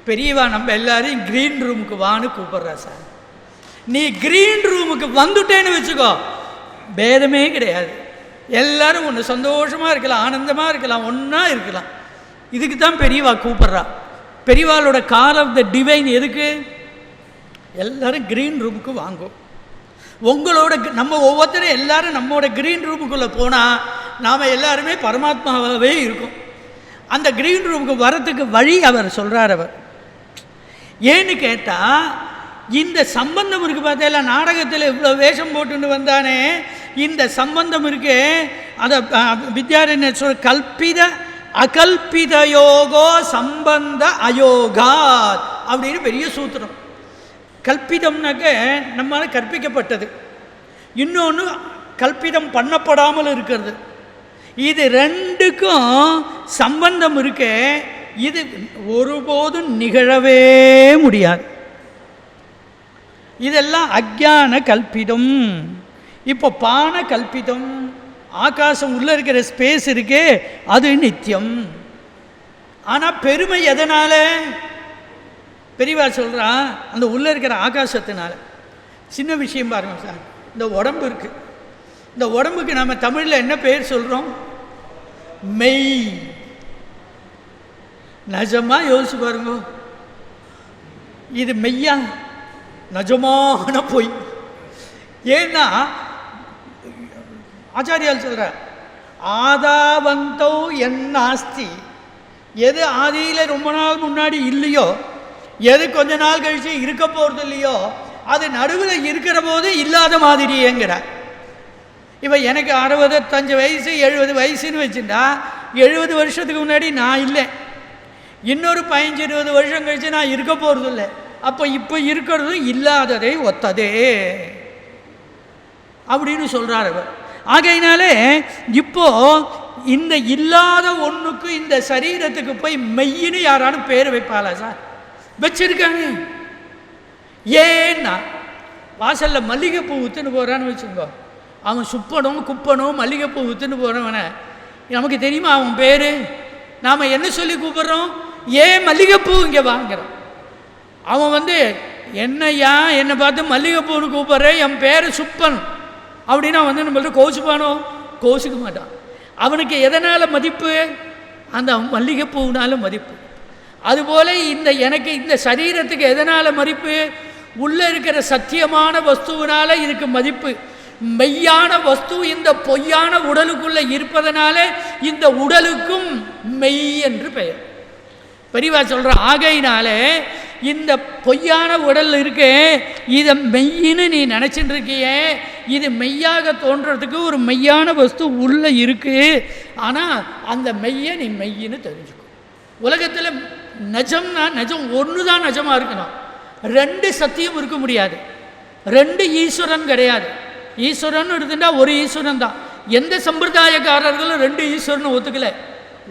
பெரியவா நம்ம எல்லாரையும் க்ரீன் ரூமுக்கு வான்னு கூப்பிட்றா சார். நீ க்ரீன் ரூமுக்கு வந்துட்டேன்னு வச்சுக்கோ, பேதமே கிடையாது. எல்லாரும் ஒன்று சந்தோஷமாக இருக்கலாம், ஆனந்தமாக இருக்கலாம், ஒன்றா இருக்கலாம். இதுக்கு தான் பெரியவா கூப்பிட்றா. பெரியவாளோட கால் ஆஃப் த டிவைன் எதுக்கு? எல்லாரும் க்ரீன் ரூமுக்கு வாங்கும். உங்களோட நம்ம ஒவ்வொருத்தரும் எல்லாரும் நம்மளோட க்ரீன் ரூமுக்குள்ளே போனால் நாம் எல்லாருமே பரமாத்மாவாகவே இருக்கும். அந்த க்ரீன் ரூமுக்கு வரத்துக்கு வழி அவர் சொல்கிறார். அவர் ஏன்னு கேட்டால், இந்த சம்பந்தம் இருக்குது பார்த்தா, நாடகத்தில் இவ்வளோ வேஷம் போட்டுன்னு வந்தானே, இந்த சம்பந்தம் இருக்கு. அதை வித்யாரண்யர் சொல்ற கல்பித அகல்பித யோகோ சம்பந்த அயோகா அப்படின்னு பெரிய சூத்திரம். கல்பிதம்னாக்க நம்மளால் கற்பிக்கப்பட்டது, இன்னொன்று கல்பிதம் பண்ணப்படாமல் இருக்கிறது. இது ரெண்டுக்கும் சம்பந்தம் இருக்கு. இது ஒருபோதும் நிகழவே முடியாது. இதெல்லாம் அஜ்ஞான கல்பிதம். இப்போ பான கல்பிதம், ஆகாசம் உள்ளே இருக்கிற ஸ்பேஸ் இருக்கே அது நித்தியம். ஆனால் பெருமை எதனால்? பெரியவா சொல்கிறா, அந்த உள்ளே இருக்கிற ஆகாசத்தினால. சின்ன விஷயம் பாருங்க சார், இந்த உடம்பு இருக்குது. இந்த உடம்புக்கு நம்ம தமிழில் என்ன பேர் சொல்கிறோம்? மெய். நிஜமாக யோசிச்சு பாருங்க, இது மெய்யா? நிஜமான பொய். ஏன்னா ஆச்சாரியால் சொல்ற, ஆதாவந்தோ என்னாஸ்தி, எது ஆதியில் ரொம்ப நாள் முன்னாடி இல்லையோ, எது கொஞ்ச நாள் கழிச்சு இருக்க போகிறது இல்லையோ, அது நடுவில் இருக்கிற போது இல்லாத மாதிரியேங்கிறார். இப்போ எனக்கு 65 வயசு 70 வயசுன்னு வச்சுட்டா, 70 வருஷத்துக்கு முன்னாடி நான் இல்லை, இன்னொரு 15-20 வருஷம் கழிச்சு நான் இருக்க போகிறது இல்லை. அப்போ இப்போ இருக்கிறதும் இல்லாததை ஒத்ததே அப்படின்னு சொல்கிறார் அவர். ஆகையினாலே இப்போ இந்த இல்லாத ஒன்றுக்கு, இந்த சரீரத்துக்கு போய் மெய்யின்னு யாராலும் பேர் வைப்பாளா சார்? வச்சிருக்காங்க. ஏன்னா வாசலில் மல்லிகைப்பூ விற்றுன்னு போகிறான்னு வச்சுக்கோ, அவன் சுப்பனும் குப்பனும் மல்லிகைப்பூ விற்றுன்னு போகிறவன நமக்கு தெரியுமா அவன் பேர்? நாம் என்ன சொல்லி கூப்பிட்றோம்? ஏன் மல்லிகைப்பூ இங்கே வாங்குறோம். அவன் என்னையா என்னை பார்த்து மல்லிகைப்பூன்னு கூப்பிட்றேன், என் பேர் சுப்பன் அப்படின்னா நம்மள்ட்ட கோச்சுப்பானோ? கோச்சுக்க மாட்டான். அவனுக்கு எதனால் மதிப்பு? அந்த மல்லிகைப்பூனால மதிப்பு. அதுபோல் எனக்கு இந்த சரீரத்துக்கு எதனால் மதிப்பு? உள்ளே இருக்கிற சத்தியமான வஸ்துவினால இதுக்கு மதிப்பு. மெய்யான வஸ்து இந்த பொய்யான உடலுக்குள்ளே இருப்பதனால இந்த உடலுக்கும் மெய் என்று பெயர். பெரியவா சொல்கிற, ஆகையினாலே இந்த பொய்யான உடல் இருக்கு, இதை மெய்யின்னு நீ நினச்சிட்டு இருக்கியே, இது மெய்யாக தோன்றதுக்கு ஒரு மெய்யான வஸ்து உள்ளே இருக்குது. ஆனால் அந்த மெய்யை நீ மெய்யின்னு தெரிஞ்சுக்கும். உலகத்தில் நிஜம்னா நிஜம் ஒன்று தான் நிஜமாக இருக்கணும். 2 சத்தியம் இருக்க முடியாது. 2 ஈஸ்வரன் கிடையாது. ஈஸ்வரன் இருக்குன்னா ஒரு ஈஸ்வரன் தான். எந்த சம்பிரதாயக்காரர்களும் 2 ஈஸ்வரன் ஒத்துக்கலை,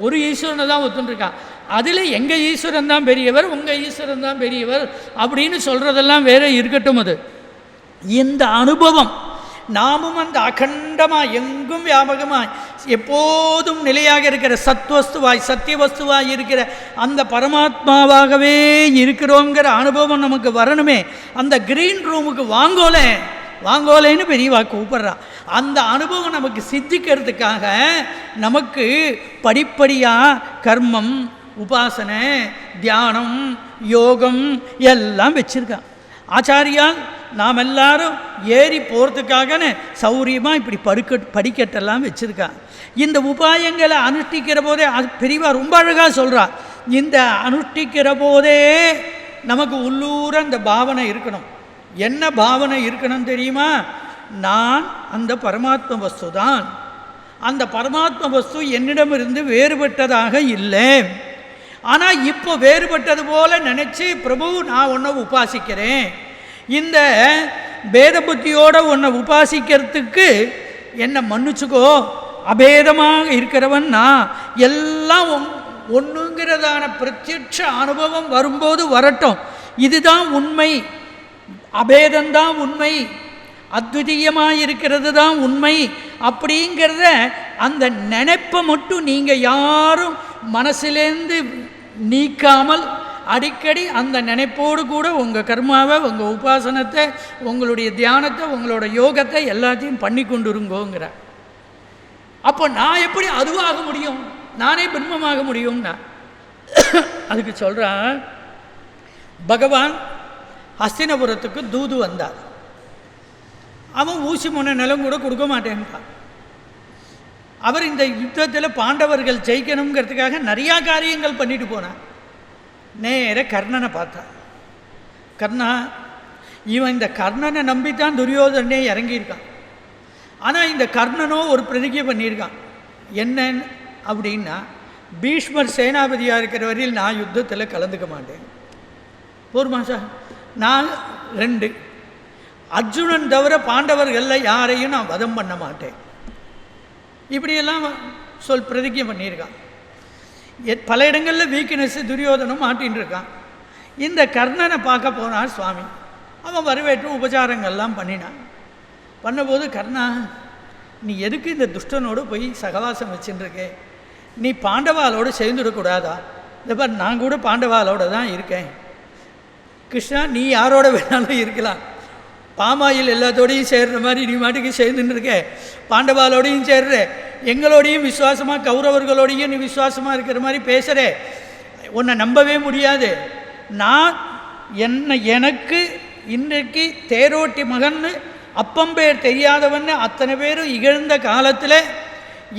ஒரு ஈஸ்வரனை தான் ஒத்துருக்கான். அதில் எங்கள் ஈஸ்வரன் தான் பெரியவர், உங்கள் ஈஸ்வரன் தான் பெரியவர் அப்படின்னு சொல்கிறதெல்லாம் வேற இருக்கட்டும். அது இந்த அனுபவம் நாமும் அந்த அகண்டமாக எங்கும் வியாபகமாய் எப்போதும் நிலையாக இருக்கிற சத்வஸ்துவாய் சத்தியவஸ்துவாய் இருக்கிற அந்த பரமாத்மாவாகவே இருக்கிறோங்கிற அனுபவம் நமக்கு வரணுமே. அந்த க்ரீன் ரூமுக்கு வாங்கோலேன்னு பெரியவா கூப்பிட்றா. அந்த அனுபவம் நமக்கு சித்திக்கிறதுக்காக நமக்கு படிப்படியாக கர்மம், உபாசனை, தியானம், யோகம் எல்லாம் வச்சுருக்கான் ஆச்சாரியால். நாம் எல்லாரும் ஏறி போகிறதுக்காகன்னு சௌரியமாக இப்படி படிக்கட்டெல்லாம் வச்சுருக்கான். இந்த உபாயங்களை அனுஷ்டிக்கிற போதே பெரியவா ரொம்ப அழகாக சொல்கிறா. இந்த அனுஷ்டிக்கிற போதே நமக்கு உள்ளூர அந்த பாவனை இருக்கணும். என்ன பாவனை இருக்கணும் தெரியுமா? நான் அந்த பரமாத்ம வஸ்து தான். அந்த பரமாத்ம வஸ்து என்னிடமிருந்து வேறுபட்டதாக இல்லை. ஆனால் இப்போ வேறுபட்டது போல நினச்சி, பிரபு நான் உன்னை உபாசிக்கிறேன், இந்த பேத புத்தியோடு உன்னை உபாசிக்கிறதுக்கு என்னை மன்னிச்சுக்கோ, அபேதமாக இருக்கிறவன் நான், எல்லாம் ஒன்றுங்கிறதான பிரத்யட்ச அனுபவம் வரும்போது வரட்டும். இதுதான் உண்மை, அபேதந்தான் உண்மை, அத்விதீயமாக இருக்கிறது தான் உண்மை அப்படிங்கிறத அந்த நினைப்பை மட்டும் நீங்கள் யாரும் மனசிலேருந்து நீக்காமல் அடிக்கடி அந்த நினைப்போடு கூட உங்கள் கர்மாவை, உங்கள் உபாசனத்தை, உங்களுடைய தியானத்தை, உங்களோட யோகத்தை எல்லாத்தையும் பண்ணி கொண்டு இருங்கோங்கிறார். அப்போ நான் எப்படி அதுவாக முடியும், நானே பிரம்மமாக முடியும்னா அதுக்கு சொல்கிறான், பகவான் ஹஸ்தினபுரத்துக்கு தூது வந்தார். அவன் ஊசி முனை நிலம் கூட கொடுக்க மாட்டேன்ட்டான். அவர் இந்த யுத்தத்தில் பாண்டவர்கள் ஜெயிக்கணுங்கிறதுக்காக நிறையா காரியங்கள் பண்ணிட்டு போனார். நேர கர்ணனை பார்த்தான். கர்ணா, இவன் இந்த கர்ணனை நம்பித்தான் துரியோதனே இறங்கியிருக்கான். ஆனால் இந்த கர்ணனோ ஒரு பிரதிஜை பண்ணியிருக்கான். என்னன்னு அப்படின்னா, பீஷ்மர் சேனாபதியாக இருக்கிற வரையில் நான் யுத்தத்தில் கலந்துக்க மாட்டேன். போருமா சார்? நான் 2 அர்ஜுனன் தவிர பாண்டவர்களில் யாரையும் நான் வதம் பண்ண மாட்டேன். இப்படியெல்லாம் பிரதிஜை பண்ணியிருக்கான். பல இடங்களில் வீக்னஸ் துரியோதனம் மாட்டின்னு இருக்கான். இந்த கர்ணனை பார்க்க போனார் சுவாமி. அவன் வரவேற்று உபச்சாரங்கள்லாம் பண்ணினான். பண்ணும்போது, கர்ணா, நீ எதுக்கு இந்த துஷ்டனோடு போய் சகவாசம் வச்சுட்டுருக்கே? நீ பாண்டவாலோடு சேர்ந்துடக்கூடாதா? இந்த பார், நான் கூட பாண்டவாலோடு தான் இருக்கேன். கிருஷ்ணா, நீ யாரோட வேணாலும் இருக்கலாம். பாமாயில் எல்லாத்தோடையும் சேர்ற மாதிரி நீ மாட்டுக்கு சேர்ந்துன்னு இருக்க. பாண்டவாலோடையும் சேர்ற, எங்களோடையும் விசுவாசமாக, கௌரவர்களோடையும் நீ விசுவாசமாக இருக்கிற மாதிரி பேசுகிற. உன்னை நம்பவே முடியாது. நான் எனக்கு இன்றைக்கு தேரோட்டி மகன்னு அப்பம்பேர் தெரியாதவன்னு அத்தனை பேரும் இகழ்ந்த காலத்தில்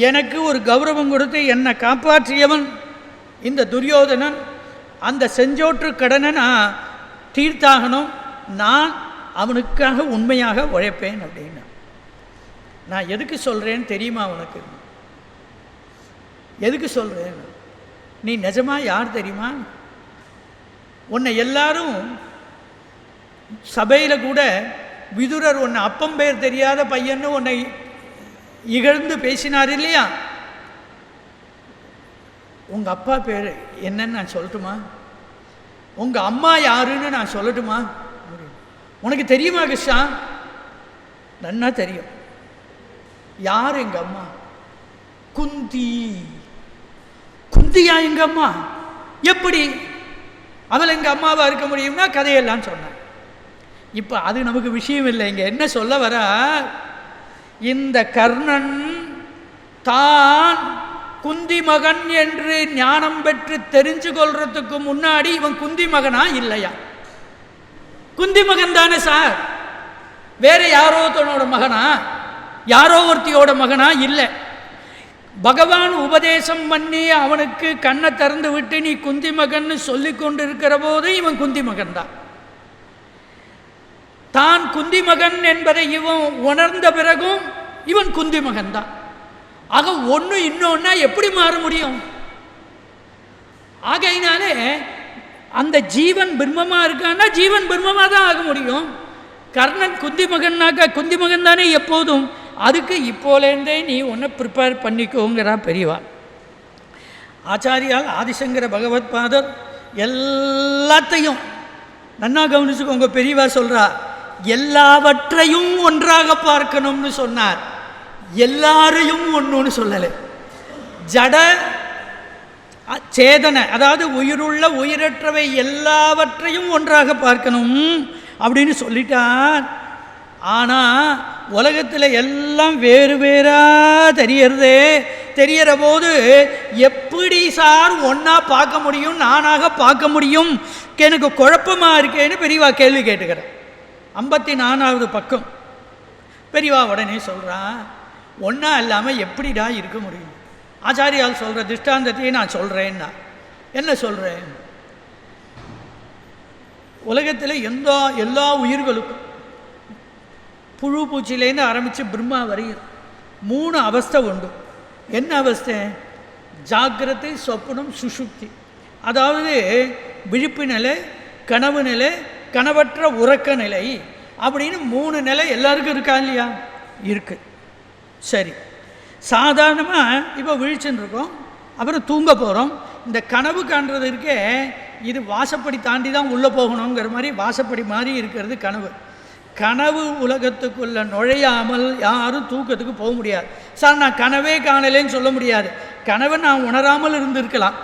எனக்கு ஒரு கௌரவம் கொடுத்து என்னை காப்பாற்றியவன் இந்த துரியோதனன். அந்த செஞ்சோற்று கடனை நான் தீர்த்தாகணும். நான் அவனுக்காக உண்மையாக உழைப்பேன் அப்படின்னா. நான் எதுக்கு சொல்கிறேன்னு தெரியுமா உனக்கு? எதுக்கு சொல்கிறேன்? நீ நிஜமாக யார் தெரியுமா? உன்னை எல்லாரும் சபையில் கூட விதுரர் உன்னை அப்பம்பேர் தெரியாத பையன்னு உன்னை இகழ்ந்து பேசினார் இல்லையா? உங்கள் அப்பா பேர் என்னன்னு நான் சொல்லட்டுமா? உங்கள் அம்மா யாருன்னு நான் சொல்லட்டுமா? உனக்கு தெரியுமா கிருஷ்ணா? நன்னா தெரியும். யார் எங்கள் அம்மா? குந்தி. குந்தியா எங்கள் அம்மா? எப்படி அவள் எங்கள் அம்மாவாக இருக்க முடியும்னா கதையெல்லாம் சொன்னான். இப்போ அது நமக்கு விஷயம் இல்லை. இங்கே என்ன சொல்ல வர, இந்த கர்ணன் தான் குந்தி மகன் என்று ஞானம் பெற்று தெரிஞ்சு கொள்றதுக்கு முன்னாடி இவன் குந்தி மகனா இல்லையா? குந்தி மகன் தானே சார். வேற யாரோ தன்னோட மகனா, யாரோ ஒருத்தியோட மகனா? இல்லை. பகவான் உபதேசம் பண்ணி அவனுக்கு கண்ணை திறந்து விட்டு நீ குந்தி மகன் சொல்லி கொண்டு இருக்கிற போது இவன் குந்தி மகன் தான். தான் குந்தி மகன் என்பதை இவன் உணர்ந்த பிறகும் இவன் குந்தி மகன் தான். ஆக ஒன்று இன்னொன்னா எப்படி மாற முடியும்? ஆகையினாலே அந்த ஜீவன் பிரம்மமாக இருக்கான்னா ஜீவன் பிரம்மமாக தான் ஆக முடியும். கர்ணன் குந்தி மகன்னாக்கா குந்தி மகன் தானே எப்போதும். அதுக்கு இப்போலேருந்தே நீ ஒன்றை ப்ரிப்பேர் பண்ணிக்கோங்கிறா பெரியவா. ஆச்சாரியால் ஆதிசங்கர பகவத்பாதர் எல்லாத்தையும் நன்னா கவனிச்சுக்கோங்க. பெரியவா சொல்கிறா, எல்லாவற்றையும் ஒன்றாக பார்க்கணும்னு சொன்னார். எல்லாரையும் ஒன்றுன்னு சொல்லலை. ஜட சேதனை, அதாவது உயிருள்ள உயிரற்றவை எல்லாவற்றையும் ஒன்றாக பார்க்கணும் அப்படின்னு சொல்லிட்டார். ஆனால் உலகத்தில் எல்லாம் வேறு வேறாக தெரியற போது எப்படி சார் ஒன்றா பார்க்க முடியும், நானாக பார்க்க முடியும், எனக்கு குழப்பமாக இருக்கேன்னு பெரியவா கேள்வி கேட்டுக்கிறேன். 54வது பக்கம் பெரியவா உடனே சொல்கிறான், ஒன்றா இல்லாமல் எப்படிடா இருக்க முடியும்? ஆச்சாரியால் சொல்கிற திருஷ்டாந்தத்தையே நான் சொல்கிறேன்னா என்ன சொல்கிறேன்? உலகத்தில் எல்லா உயிர்களுக்கும் புழு பூச்சியிலேருந்து ஆரம்பித்து பிரம்மா வரையும் 3 அவஸ்தை உண்டு. என்ன அவஸ்தை? ஜாக்கிரதை, சொப்பனம், சுஷுப்தி. அதாவது விழிப்பு நிலை, கனவு நிலை, கனவற்ற உறக்க நிலை அப்படின்னு 3 நிலை எல்லாருக்கும் இருக்கா இல்லையா? இருக்குது. சரி, சாதாரணமாக இப்போ விழிச்சுன்னு இருக்கோம், அப்புறம் தூங்க போகிறோம். இந்த கனவு காண்றது இருக்கே, இது வாசப்படி தாண்டி தான் உள்ளே போகணுங்கிற மாதிரி வாசப்படி மாதிரி இருக்கிறது கனவு. கனவு உலகத்துக்குள்ளே நுழையாமல் யாரும் தூக்கத்துக்கு போக முடியாது. சார் நான் கனவே காணலேன்னு சொல்ல முடியாது. கனவை நான் உணராமல் இருந்திருக்கலாம்.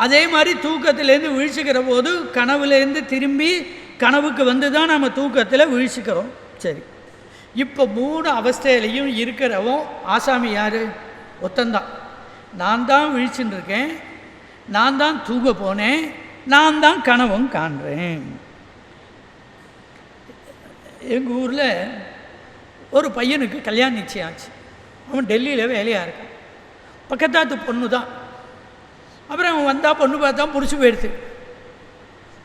அதே மாதிரி தூக்கத்திலேருந்து வீழ்ச்சிக்கிற போது கனவுலேருந்து திரும்பி கனவுக்கு வந்து தான் நம்ம தூக்கத்தில் வீழ்ச்சிக்கிறோம். சரி, இப்போ 3 அவஸ்தையிலையும் இருக்கிறவன் ஆசாமி யார்? ஒத்தந்தான். நான் தான் வீழ்ச்சின்னு இருக்கேன், நான் தான் தூங்க போனேன், நான் தான் கனவும் காண்றேன். எங்கள் ஊரில் ஒரு பையனுக்கு கல்யாணம் நிச்சயம் ஆச்சு. அவன் டெல்லியில் வேலையாக இருக்கான். பக்கத்தாத்து பொண்ணு தான். அப்புறம் அவன் வந்தால் பொண்ணு பார்த்தா பிடிச்சி போயிடுது.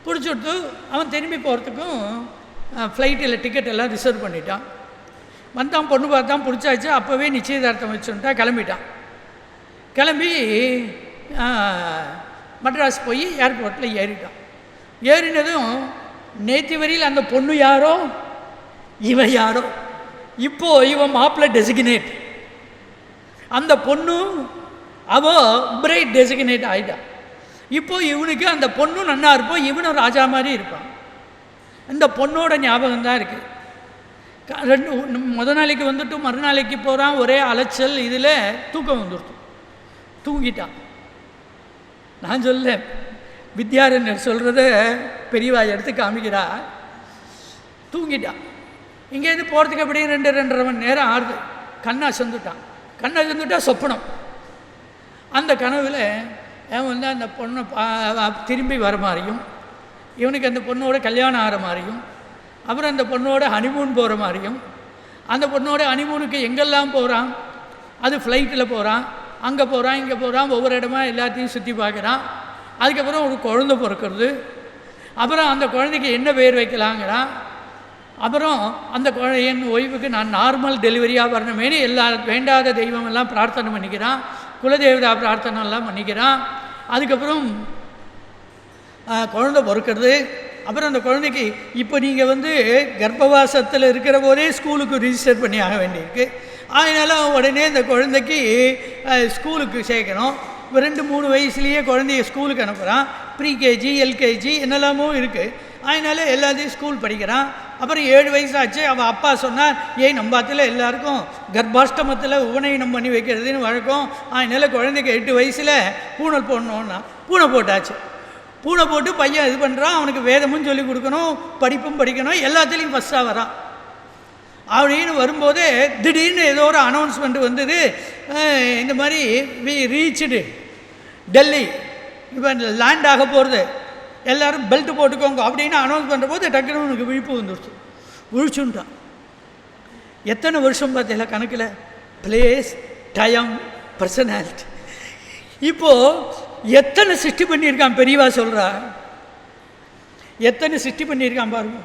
பிடிச்சி விட்டு அவன் திரும்பி போகிறதுக்கும் ஃப்ளைட்டில் டிக்கெட் எல்லாம் ரிசர்வ் பண்ணிட்டான். வந்தான், பொண்ணு பார்த்தான், பிடிச்சாச்சு. அப்போவே நிச்சயதார்த்தம் வச்சுட்டா கிளம்பிட்டான். கிளம்பி மட்ராஸ் போய் ஏர்போர்ட்டில் ஏறிட்டான். ஏறினதும் நேற்று வரையில் அந்த பொண்ணு யாரோ இவன் யாரோ. இப்போது இவன் மாப்பிள்ளை டெசிக்னேட், அந்த பொண்ணு அவன் பிரைட் டெசிக்னேட் ஆகிட்டான். இப்போ இவனுக்கு அந்த பொண்ணும் நன்னா இருப்பான், இவனும் ராஜா மாதிரி இருப்பான். இந்த பொண்ணோட ஞாபகம் தான் இருக்குது. முத நாளைக்கு வந்துட்டு மறுநாளைக்கு போகிறான், ஒரே அலைச்சல். இதில் தூக்கம் வந்துடுத்து, தூங்கிட்டான். நான் சொல்ல வித்யாரண்யர் சொல்கிறத பெரியவா எடுத்து காமிக்கிறா. தூங்கிட்டான். இங்கேருந்து போகிறதுக்கு எப்படியும் 2-2.5 மணி நேரம் ஆறுது. கண்ணா செந்துட்டான். கண்ணா செந்துட்டா சொப்பனம். அந்த கனவில் அவன் வந்து அந்த பொண்ணை திரும்பி வர மாதிரியும், இவனுக்கு அந்த பொண்ணோட கல்யாணம் ஆகிற மாதிரியும், அப்புறம் அந்த பொண்ணோட ஹனிமூன் போகிற மாதிரியும், அந்த பொண்ணோட ஹனிமூனுக்கு எங்கெல்லாம் போகிறான், அது ஃப்ளைட்டில் போகிறான், அங்கே போகிறான், இங்கே போகிறான், ஒவ்வொரு இடமா எல்லாத்தையும் சுற்றி பார்க்குறான். அதுக்கப்புறம் ஒரு குழந்தை பிறக்கிறது. அப்புறம் அந்த குழந்தைக்கு என்ன பேர் வைக்கலாங்கிறான். அப்புறம் அந்த என் ஒய்வுக்கு நான் நார்மல் டெலிவரியாக வரணுமேனு எல்லா வேண்டாத தெய்வமெல்லாம் பிரார்த்தனை பண்ணிக்கிறான். குலதேவதா பிரார்த்தனைலாம் பண்ணிக்கிறான். அதுக்கப்புறம் குழந்தை பிறக்கிறது. அப்புறம் அந்த குழந்தைக்கு இப்போ நீங்கள் வந்து கர்ப்பவாசத்தில் இருக்கிற போதே ஸ்கூலுக்கு ரிஜிஸ்டர் பண்ணி ஆக வேண்டியிருக்கு. அதனால் உடனே இந்த குழந்தைக்கு ஸ்கூலுக்கு சேர்க்கணும். இப்போ 2-3 வயசுலேயே குழந்தைய ஸ்கூலுக்கு அனுப்புகிறான். ப்ரீகேஜி, எல்கேஜி என்னெல்லாமோ இருக்குது. அதனால எல்லாத்தையும் ஸ்கூல் படிக்கிறான். அப்புறம் 7 வயசாச்சு. அவள் அப்பா சொன்னார், நம்பாத்தில் எல்லாருக்கும் கர்ப்பாஷ்டமத்தில் உபநயனம் பண்ணி வைக்கிறதுன்னு வழக்கம். அதனால் குழந்தைக்கு 8 வயசில் பூனல் போடணுன்னா பூனை போட்டாச்சு. பூனை போட்டு பையன் இது பண்ணுறான். அவனுக்கு வேதமும் சொல்லிக் கொடுக்கணும், படிப்பும் படிக்கணும், எல்லாத்துலேயும் ஃபஸ்ட்டாக வரான். அப்படின்னு வரும்போதே திடீர்னு ஏதோ ஒரு அனௌன்ஸ்மெண்ட் வந்தது. இந்த மாதிரி ரீச்சுடு டெல்லி, இப்போ லேண்ட் ஆக போகிறது, எல்லோரும் பெல்ட் போட்டுக்கோங்க அப்படின்னு அனௌன்ஸ் பண்ணுற போது டக்குனு உனக்கு விழிப்பு வந்துடுச்சு. விழிச்சுட்டான். எத்தனை வருஷம் பார்த்தீங்களா கணக்கில்? Place, time, personality. இப்போது எத்தனை சிருஷ்டி பண்ணியிருக்கான் பெரியவா சொல்கிறா. எத்தனை சிருஷ்டி பண்ணியிருக்கான் பாருங்க.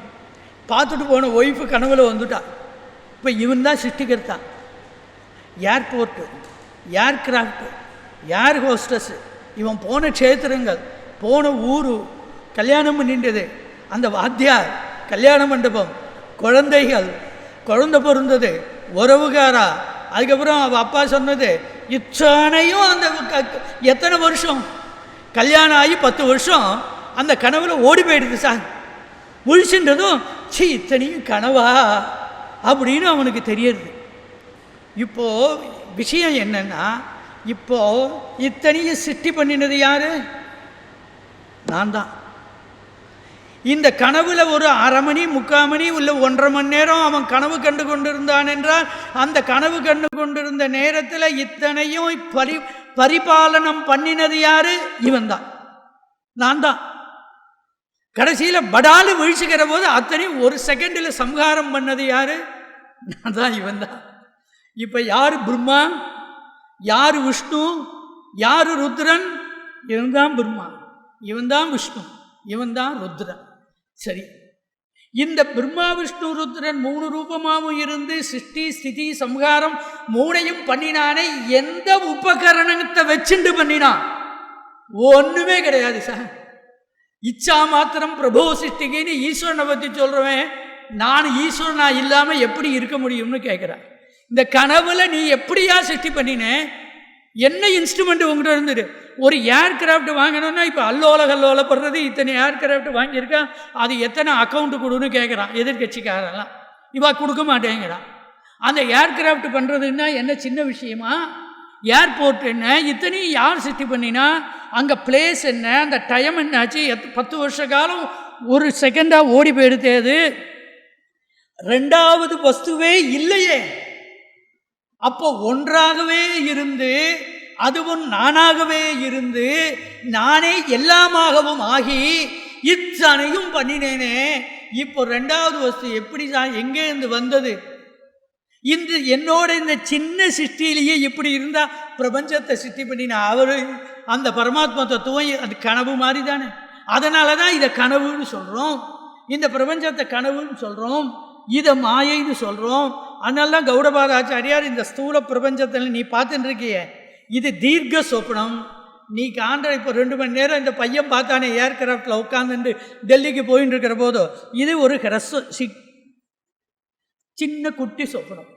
பார்த்துட்டு போன ஒய்ஃபு கனவுல வந்துட்டான். இப்போ இவன் தான் சிருஷ்டிக்கிறதான். ஏர்போர்ட்டு, ஏர்கிராஃப்ட்டு, ஏர் ஹோஸ்டஸ்ஸு, இவன் போன க்ஷேத்திரங்கள், போன ஊர், கல்யாணம் பண்ணின்றது, அந்த வாத்தியார், கல்யாண மண்டபம், குழந்தைகள், குழந்தை பிறந்தது, உறவுகாரா, அதுக்கப்புறம் அவள் அப்பா சொன்னது, இத்தனையும் அந்த எத்தனை வருஷம் கல்யாணம் ஆகி 10 வருஷம் அந்த கனவுல ஓடி போயிடுது சார். முழிச்சுன்றதும் இத்தனையும் கனவா அப்படின்னு அவனுக்கு தெரியுது. இப்போது விஷயம் என்னன்னா, இப்போது இத்தனையும் சிருஷ்டி பண்ணினது யார்? நான் தான். இந்த கனவுல ஒரு 1/2 மணி, 3/4 மணி, இல்லை 1.5 மணி நேரம் அவன் கனவு கண்டு கொண்டிருந்தான் என்றால், அந்த கனவு கண்டு கொண்டிருந்த நேரத்தில் இத்தனையும் பரிபாலனம் பண்ணினது யாரு? இவன் தான், நான் தான். கடைசியில் படாலு வீழ்ச்சிக்கிற போது அத்தனையும் 1 செகண்டில் சம்ஹாரம் பண்ணது யாரு? நான் தான், இவன் தான். இப்போ யார் பிரம்மா, யார் விஷ்ணு, யார் ருத்ரன்? இவன் தான் பிரம்மா, இவன் தான் விஷ்ணு, இவன் தான் ருத்ரன். சரி, இந்த பிரம்மா விஷ்ணு ருத்ரன் 3 ரூபமாகவும் இருந்து சிருஷ்டி ஸ்திதி சம்ஹாரம் 3ஐயும் பண்ணினானே, எந்த உபகரணத்தை வச்சுண்டு பண்ணினான்? ஒன்றுமே கிடையாது சார். இச்சா மாத்திரம் பிரபோ சிருஷ்டிகின்னு ஈஸ்வரனை பற்றி சொல்கிறவன், நான் ஈஸ்வரனா இல்லாமல் எப்படி இருக்க முடியும்னு கேட்குறான். இந்த கனவுல நீ எப்படியா சிருஷ்டி பண்ணினேன்? என்ன இன்ஸ்ட்ருமெண்ட் உங்கள்கிட்ட இருந்துடு? ஒரு ஏர்கிராஃப்ட் வாங்கணும்னா இப்போ அல்லோல கல்லோலப்படுறது, இத்தனை ஏர்கிராஃப்ட் வாங்கியிருக்கான், அது எத்தனை அக்கௌண்ட்டு கொடுன்னு கேட்குறான் எதிர்கட்சிக்காரெல்லாம். இவா கொடுக்க மாட்டேங்கிறான். அந்த ஏர்கிராஃப்ட் பண்ணுறதுன்னா என்ன சின்ன விஷயமா? ஏர்போர்ட் என்ன, இத்தனையும் யார் சிருஷ்டி பண்ணினா? அங்கே பிளேஸ் என்ன, அந்த டைம் என்னாச்சு, 10 வருஷ காலம் ஒரு செகண்டாக ஓடி போயிடுத்தேது. ரெண்டாவது வஸ்துவே இல்லையே. அப்போ ஒன்றாகவே இருந்து அதுவும் நானாகவே இருந்து நானே எல்லாமாகவும் ஆகி இத்தனையும் பண்ணினேனே. இப்போ ரெண்டாவது வஸ்து எப்படி எங்கே இருந்து வந்தது? இந்த என்னோட இந்த சின்ன சிருஷ்டியிலேயே இப்படி இருந்தால் பிரபஞ்சத்தை சிருஷ்டி பண்ணினா அவர் அந்த பரமாத்மா தத்துவம் அது கனவு மாதிரி தானே. அதனால தான் இதை கனவுன்னு சொல்கிறோம், இந்த பிரபஞ்சத்தை கனவுன்னு சொல்கிறோம், இதை மாயைன்னு சொல்கிறோம். அதனால தான் கௌடபாத ஆச்சாரியார் இந்த ஸ்தூல பிரபஞ்சத்தில் நீ பார்த்துட்டு இருக்கிய இது தீர்க்க சொப்னம். நீ காண்ற இப்போ 2 மணி நேரம் இந்த பையன் பார்த்தானே ஏர்கிராஃப்டில் உட்காந்துட்டு டெல்லிக்கு போயின்னு இருக்கிற போதோ இது ஒரு சின்ன குட்டி சொப்னம்.